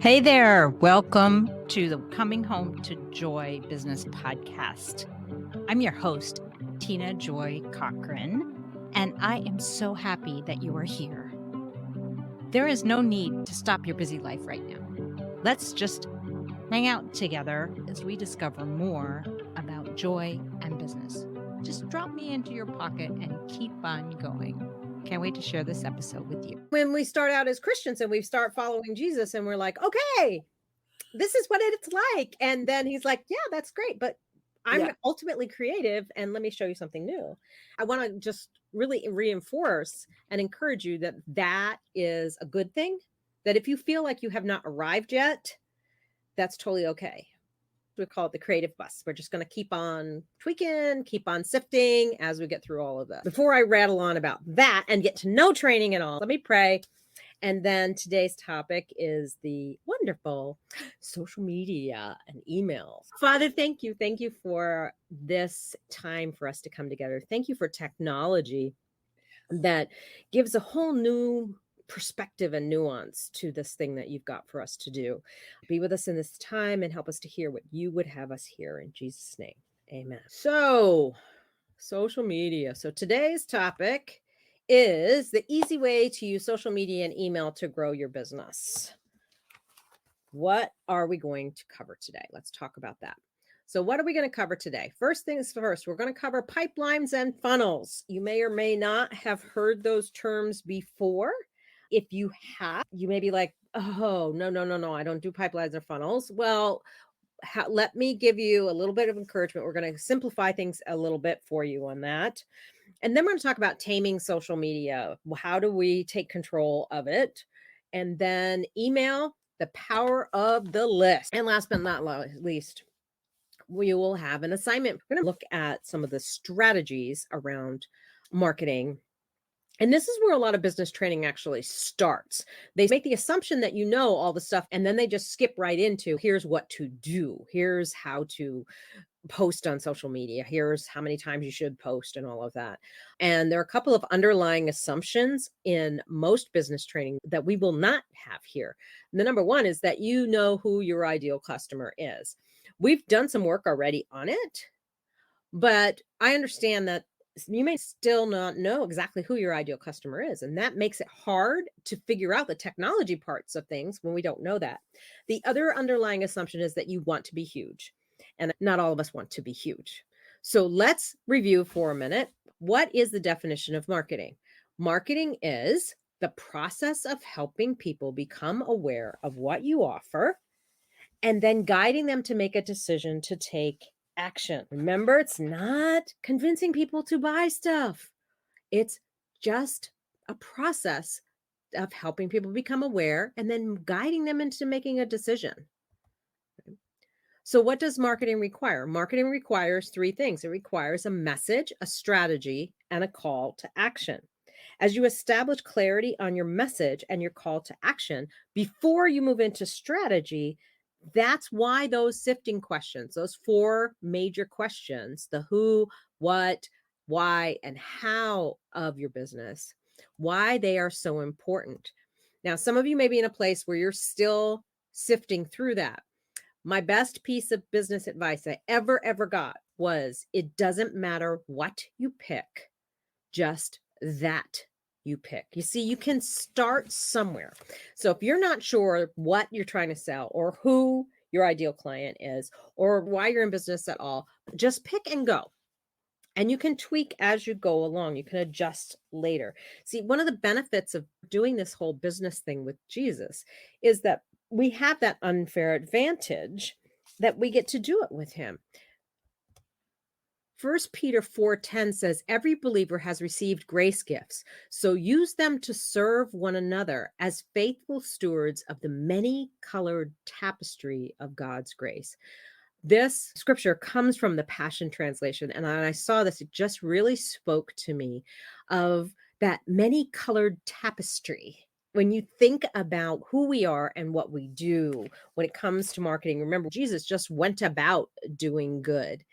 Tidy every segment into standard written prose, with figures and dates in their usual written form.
Hey there. Welcome to the Coming Home to Joy Business Podcast. I'm your host, Tina Joy Cochran, and I am so happy that you are here. There is no need to stop your busy life right now. Let's just hang out together as we discover more about joy and business. Just drop me into your pocket and keep on going. Can't wait to share this episode with you. When we start out as Christians and we start following Jesus and we're like, okay, this is what it's like. And then he's like, yeah, that's great. But I'm ultimately creative. And let me show you something new. I want to just really reinforce and encourage you that that is a good thing. That if you feel like you have not arrived yet, that's totally okay. We call it the creative bus. We're just going to keep on tweaking, keep on sifting as we get through all of that. Before I rattle on about that and get to know training and all, let me pray. And then today's topic is the wonderful social media and emails. Father, thank you. Thank you for this time for us to come together. Thank you for technology that gives a whole new perspective and nuance to this thing that you've got for us to do. Be with us in this time and help us to hear what you would have us hear in Jesus' name. Amen. So, social media. So today's topic is the easy way to use social media and email to grow your business. What are we going to cover today? Let's talk about that. So what are we going to cover today? First things first, we're going to cover pipelines and funnels. You may or may not have heard those terms before. If you have, you may be like, oh, no, I don't do pipelines or funnels. Well, let me give you a little bit of encouragement. We're going to simplify things a little bit for you on that. And then we're going to talk about taming social media. How do we take control of it? And then email, the power of the list. And last but not least, we will have an assignment. We're going to look at some of the strategies around marketing. And this is where a lot of business training actually starts. They make the assumption that you know all the stuff, and then they just skip right into here's what to do. Here's how to post on social media. Here's how many times you should post and all of that. And there are a couple of underlying assumptions in most business training that we will not have here. And the number one is that you know who your ideal customer is. We've done some work already on it, but I understand that you may still not know exactly who your ideal customer is. And that makes it hard to figure out the technology parts of things when we don't know that. The other underlying assumption is that you want to be huge. And not all of us want to be huge. So let's review for a minute. What is the definition of marketing? Marketing is the process of helping people become aware of what you offer and then guiding them to make a decision to take action. Remember, it's not convincing people to buy stuff. It's just a process of helping people become aware and then guiding them into making a decision. So what does marketing require? Marketing requires three things. It requires a message, a strategy, and a call to action. As you establish clarity on your message and your call to action before you move into strategy, that's why those sifting questions, those four major questions, the who, what, why, and how of your business, why they are so important. Now, some of you may be in a place where you're still sifting through that. My best piece of business advice I ever got was it doesn't matter what you pick, just that you pick. You see, you can start somewhere. So if you're not sure what you're trying to sell or who your ideal client is or why you're in business at all, just pick and go. And you can tweak as you go along. You can adjust later. See, one of the benefits of doing this whole business thing with Jesus is that we have that unfair advantage that we get to do it with him. 1 Peter 4:10 says, every believer has received grace gifts, so use them to serve one another as faithful stewards of the many-colored tapestry of God's grace. This scripture comes from the Passion Translation, and when I saw this, it just really spoke to me of that many-colored tapestry. When you think about who we are and what we do when it comes to marketing, remember, Jesus just went about doing good.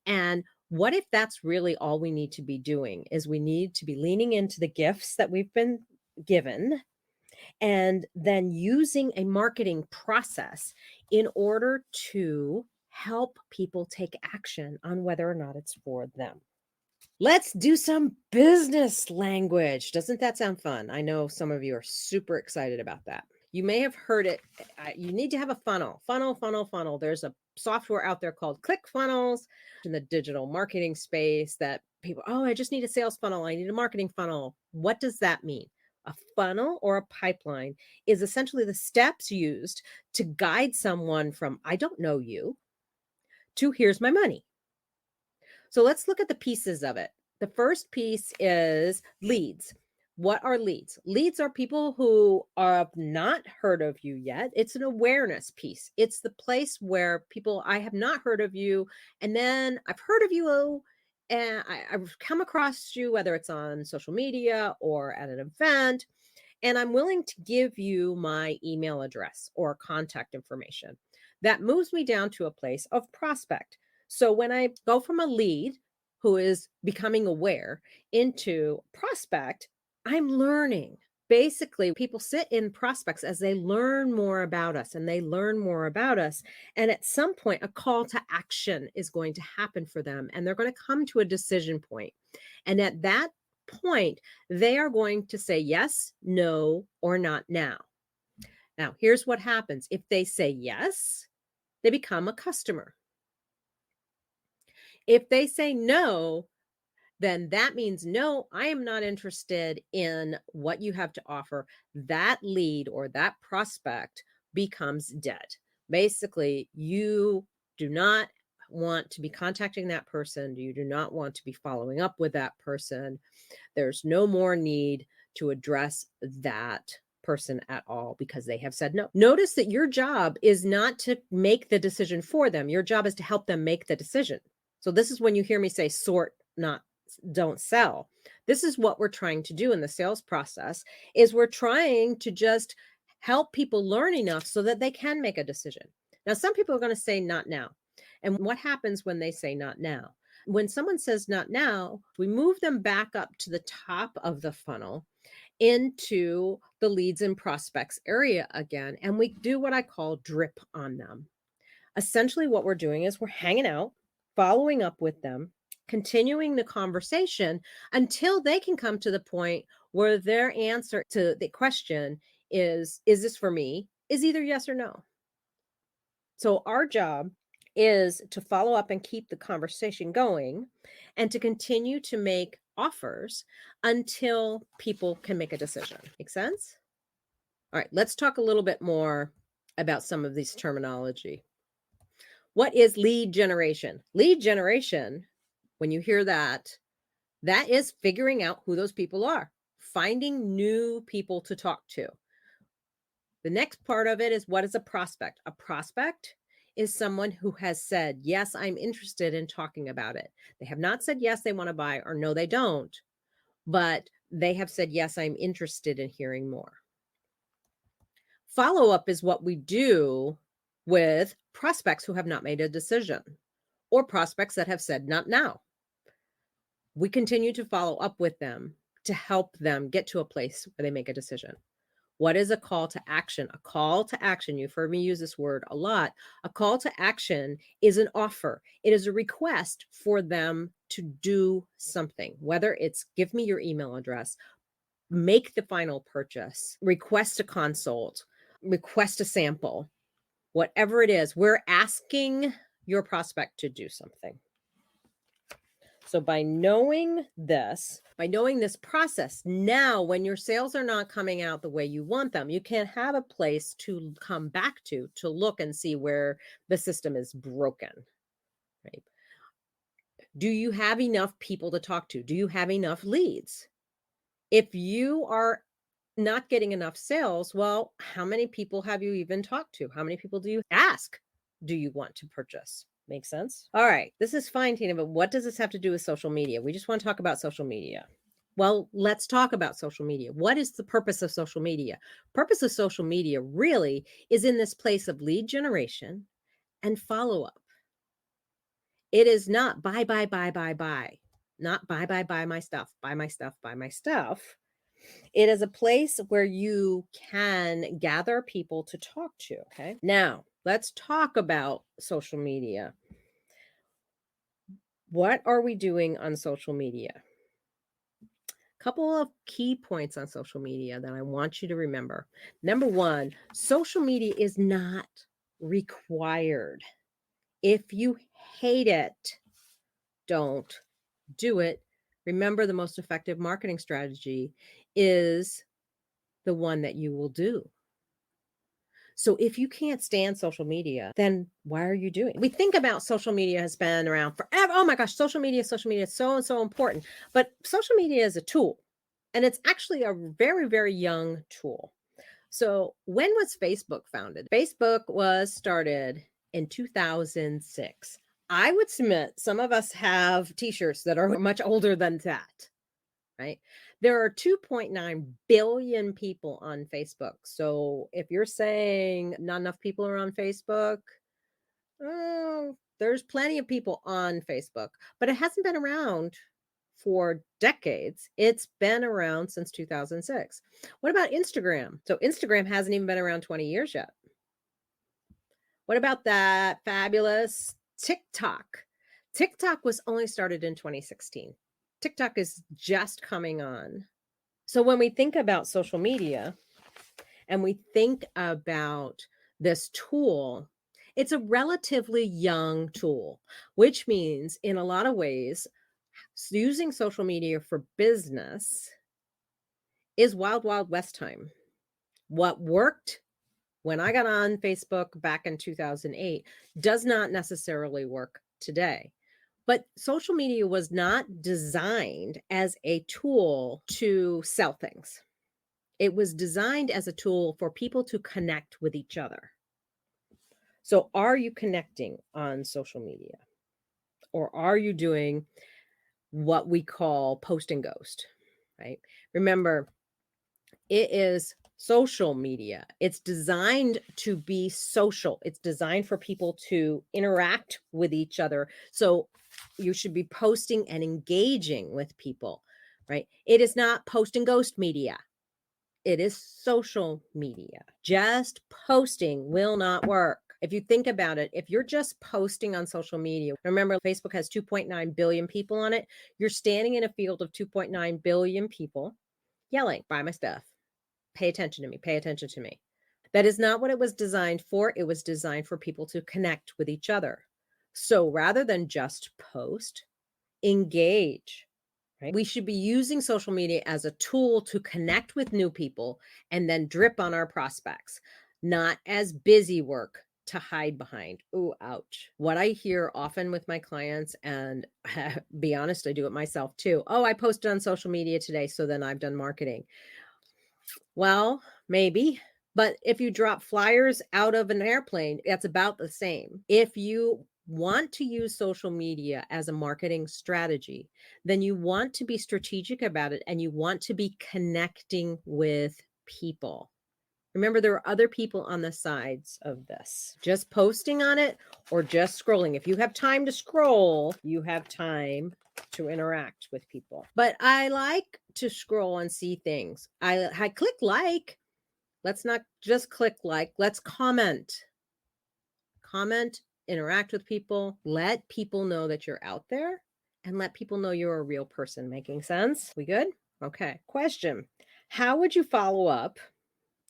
And what if that's really all we need to be doing is we need to be leaning into the gifts that we've been given and then using a marketing process in order to help people take action on whether or not it's for them. Let's do some business language. Doesn't that sound fun? I know some of you are super excited about that. You may have heard it. You need to have a funnel. Funnel. There's a software out there called ClickFunnels in the digital marketing space that people, oh, I just need a sales funnel. I need a marketing funnel. What does that mean? A funnel or a pipeline is essentially the steps used to guide someone from, I don't know you, to here's my money. So let's look at the pieces of it. The first piece is leads. What are leads? Leads are people who have not heard of you yet. It's an awareness piece. It's the place where people, I have not heard of you, and then I've heard of you, and I've come across you, whether it's on social media or at an event, and I'm willing to give you my email address or contact information. That moves me down to a place of prospect. So when I go from a lead who is becoming aware into prospect, I'm learning. Basically, people sit in prospects as they learn more about us and they learn more about us. And at some point, a call to action is going to happen for them and they're going to come to a decision point. And at that point, they are going to say yes, no, or not now. Now, here's what happens. If they say yes, they become a customer. If they say no, then that means no, I am not interested in what you have to offer. That lead or that prospect becomes dead. Basically, you do not want to be contacting that person. You do not want to be following up with that person. There's no more need to address that person at all because they have said no. Notice that your job is not to make the decision for them. Your job is to help them make the decision. So this is when you hear me say sort, not don't sell. This is what we're trying to do in the sales process is we're trying to just help people learn enough so that they can make a decision. Now, some people are going to say not now. And what happens when they say not now? When someone says not now, we move them back up to the top of the funnel into the leads and prospects area again. And we do what I call drip on them. Essentially, what we're doing is we're hanging out, following up with them, continuing the conversation until they can come to the point where their answer to the question is this for me? Is either yes or no. So our job is to follow up and keep the conversation going and to continue to make offers until people can make a decision. Make sense? All right, let's talk a little bit more about some of these terminology. What is lead generation? Lead generation, when you hear that, that is figuring out who those people are, finding new people to talk to. The next part of it is what is a prospect? A prospect is someone who has said, yes, I'm interested in talking about it. They have not said, yes, they want to buy or no, they don't, but they have said, yes, I'm interested in hearing more. Follow-up is what we do with prospects who have not made a decision or prospects that have said, not now. We continue to follow up with them to help them get to a place where they make a decision. What is a call to action? A call to action, you've heard me use this word a lot. A call to action is an offer. It is a request for them to do something, whether it's give me your email address, make the final purchase, request a consult, request a sample, whatever it is, we're asking your prospect to do something. So by knowing this process, now when your sales are not coming out the way you want them, you can have a place to come back to look and see where the system is broken, right? Do you have enough people to talk to? Do you have enough leads? If you are not getting enough sales, well, how many people have you even talked to? How many people do you ask, do you want to purchase? Make sense? All right, this is fine, Tina, but what does this have to do with social media? We just want to talk about social media. Well, let's talk about social media. What is the purpose of social media? Purpose of social media really is in this place of lead generation and follow-up. It is not buy. Not buy my stuff, buy my stuff. It is a place where you can gather people to talk to. Okay. Now, let's talk about social media. What are we doing on social media? Couple of key points on social media that I want you to remember. Number one, social media is not required. If you hate it, don't do it. Remember, the most effective marketing strategy is the one that you will do. So if you can't stand social media, then why are you doing it? We think about social media has been around forever. Oh my gosh, social media is so and so important. But social media is a tool, and it's actually a very, very young tool. So when was Facebook founded? Facebook was started in 2006. I would submit some of us have t-shirts that are much older than that, right? There are 2.9 billion people on Facebook. So if you're saying not enough people are on Facebook, oh, there's plenty of people on Facebook, but it hasn't been around for decades. It's been around since 2006. What about Instagram? So Instagram hasn't even been around 20 years yet. What about that fabulous TikTok? TikTok was only started in 2016. TikTok is just coming on. So when we think about social media and we think about this tool, it's a relatively young tool, which means in a lot of ways, using social media for business is wild, wild west time. What worked when I got on Facebook back in 2008 does not necessarily work today. But social media was not designed as a tool to sell things. It was designed as a tool for people to connect with each other. So are you connecting on social media? Or are you doing what we call post and ghost, right? Remember, it is social media. It's designed to be social. It's designed for people to interact with each other. So you should be posting and engaging with people, right? It is not post and ghost media. It is social media. Just posting will not work. If you think about it, if you're just posting on social media, remember Facebook has 2.9 billion people on it. You're standing in a field of 2.9 billion people yelling, buy my stuff. Pay attention to me. Pay attention to me. That is not what it was designed for. It was designed for people to connect with each other. So rather than just post, engage. Right? We should be using social media as a tool to connect with new people and then drip on our prospects, not as busy work to hide behind. Ooh, ouch. What I hear often with my clients, and be honest, I do it myself too. Oh, I posted on social media today, so then I've done marketing. Well, maybe. But if you drop flyers out of an airplane, that's about the same. If you want to use social media as a marketing strategy, then you want to be strategic about it and you want to be connecting with people. Remember, there are other people on the sides of this. Just posting on it or just scrolling. If you have time to scroll, you have time to interact with people. But I like to scroll and see things. I click like. Let's not just click like. Let's comment. Comment, interact with people, let people know that you're out there, and let people know you're a real person. Making sense? We good? Okay. Question. How would you follow up,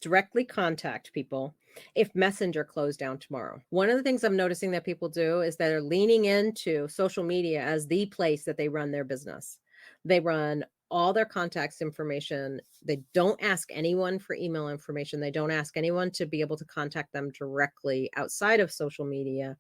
directly contact people if Messenger closed down tomorrow? One of the things I'm noticing that people do is that they're leaning into social media as the place that they run their business. They run all their contacts information. They don't ask anyone for email information. They don't ask anyone to be able to contact them directly outside of social media.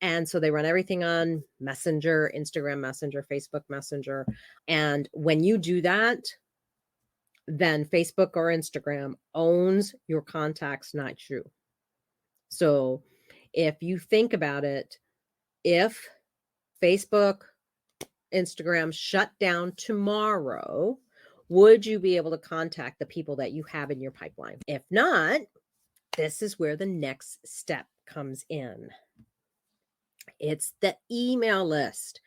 And so they run everything on Messenger, Instagram Messenger, Facebook Messenger. And when you do that, then Facebook or Instagram owns your contacts, not you. So if you think about it, if Facebook, Instagram shut down tomorrow, would you be able to contact the people that you have in your pipeline? If not, this is where the next step comes in. It's the email list.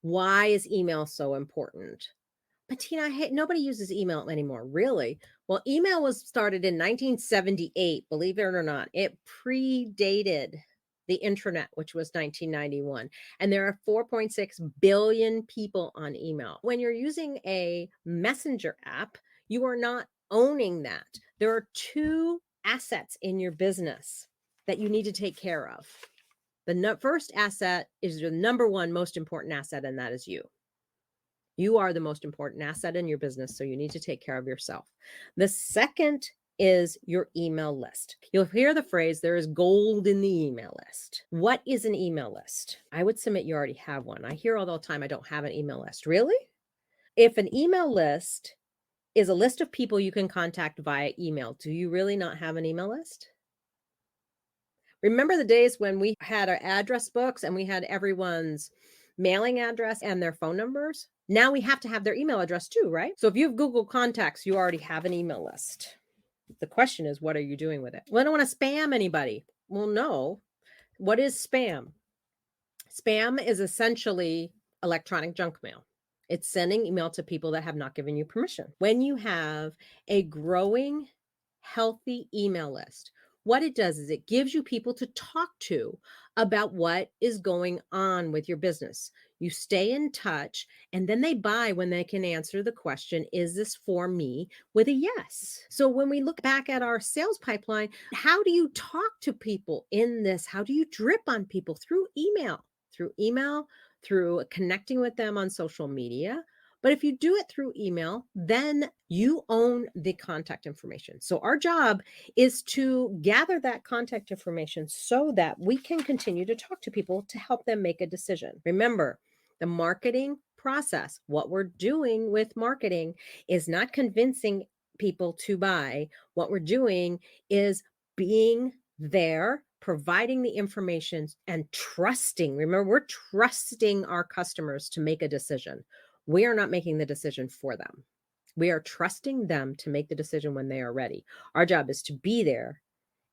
Why is email so important? But Tina, nobody uses email anymore, really. Well, email was started in 1978, believe it or not. It predated the internet, which was 1991. And there are 4.6 billion people on email. When you're using a messenger app, you are not owning that. There are two assets in your business that you need to take care of. The first asset is the number one most important asset, and that is you. You are the most important asset in your business, so you need to take care of yourself. The second is your email list. You'll hear the phrase, there is gold in the email list. What is an email list? I would submit you already have one. I hear all the time, I don't have an email list. Really? If an email list is a list of people you can contact via email, do you really not have an email list? Remember the days when we had our address books and we had everyone's mailing address and their phone numbers? Now we have to have their email address too, right? So if you have Google Contacts, you already have an email list. The question is, what are you doing with it? Well, I don't want to spam anybody. Well, no. What is spam? Spam is essentially electronic junk mail. It's sending email to people that have not given you permission. When you have a growing, healthy email list, what it does is it gives you people to talk to about what is going on with your business. You stay in touch, and then they buy when they can answer the question, is this for me, with a yes. So when we look back at our sales pipeline, how do you talk to people in this? How do you drip on people? Through email, through connecting with them on social media. But if you do it through email, then you own the contact information. So our job is to gather that contact information so that we can continue to talk to people to help them make a decision. Remember, the marketing process, what we're doing with marketing is not convincing people to buy. What we're doing is being there, providing the information and trusting. Remember, we're trusting our customers to make a decision. We are not making the decision for them. We are trusting them to make the decision when they are ready. Our job is to be there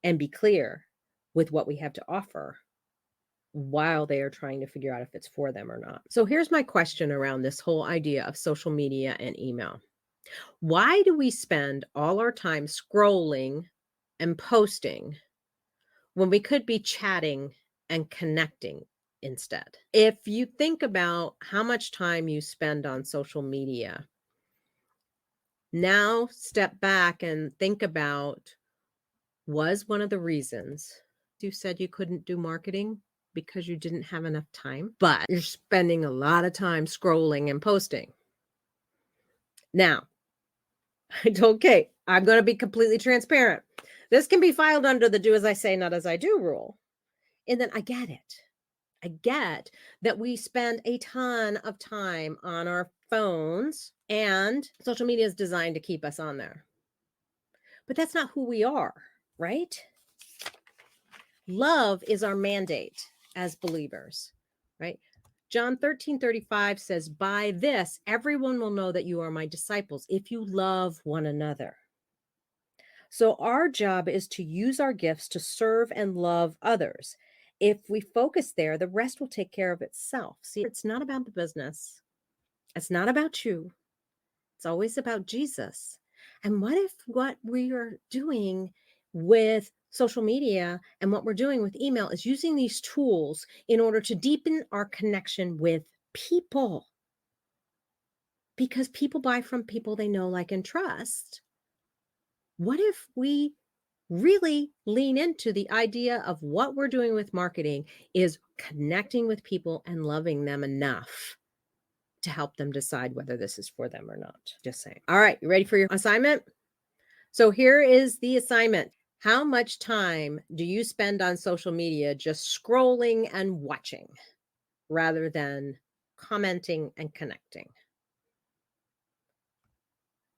and be clear with what we have to offer while they are trying to figure out if it's for them or not. So here's my question around this whole idea of social media and email. Why do we spend all our time scrolling and posting when we could be chatting and connecting instead? If you think about how much time you spend on social media, now step back and think about, was one of the reasons you said you couldn't do marketing because you didn't have enough time, but you're spending a lot of time scrolling and posting. Now, I told Kate, I'm going to be completely transparent. This can be filed under the do as I say, not as I do rule. And then I get it. I get that we spend a ton of time on our phones, and social media is designed to keep us on there. But that's not who we are, right? Love is our mandate as believers, right? John 13:35 says, by this, everyone will know that you are my disciples if you love one another. So our job is to use our gifts to serve and love others. If we focus there, the rest will take care of itself. See, it's not about the business. It's not about you. It's always about Jesus. And what if what we are doing with social media and what we're doing with email is using these tools in order to deepen our connection with people? Because people buy from people they know, like, and trust. What if we really lean into the idea of what we're doing with marketing is connecting with people and loving them enough to help them decide whether this is for them or not? Just saying. All right, you ready for your assignment? So here is the assignment. How much time do you spend on social media just scrolling and watching rather than commenting and connecting?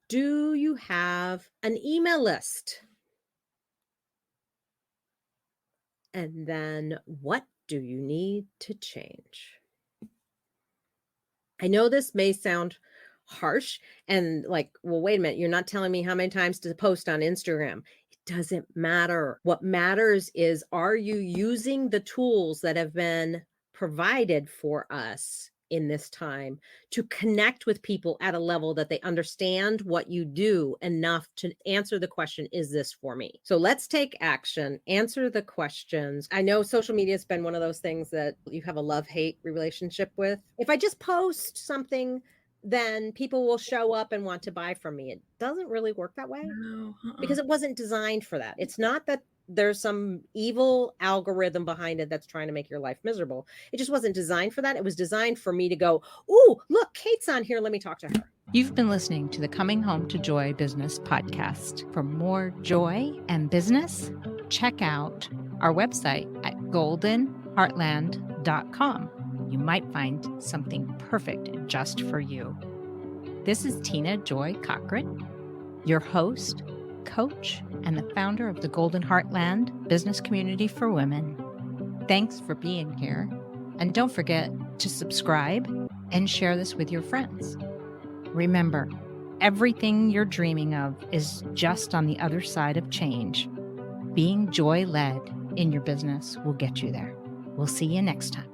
Do you have an email list? And then what do you need to change? I know this may sound harsh and like, well, wait a minute, you're not telling me how many times to post on Instagram. It doesn't matter. What matters is, are you using the tools that have been provided for us in this time to connect with people at a level that they understand what you do enough to answer the question, is this for me? So let's take action, answer the questions. I know social media has been one of those things that you have a love-hate relationship with. If I just post something, then people will show up and want to buy from me. It doesn't really work that way No, because it wasn't designed for that. It's not that there's some evil algorithm behind it that's trying to make your life miserable. It just wasn't designed for that. It was designed for me to go, ooh, look, Kate's on here. Let me talk to her. You've been listening to the Coming Home to Joy Business podcast. For more joy and business, check out our website at goldenheartland.com. You might find something perfect just for you. This is Tina Joy Cochran, your host, coach, and the founder of the Golden Heartland Business Community for Women. Thanks for being here. And don't forget to subscribe and share this with your friends. Remember, everything you're dreaming of is just on the other side of change. Being joy-led in your business will get you there. We'll see you next time.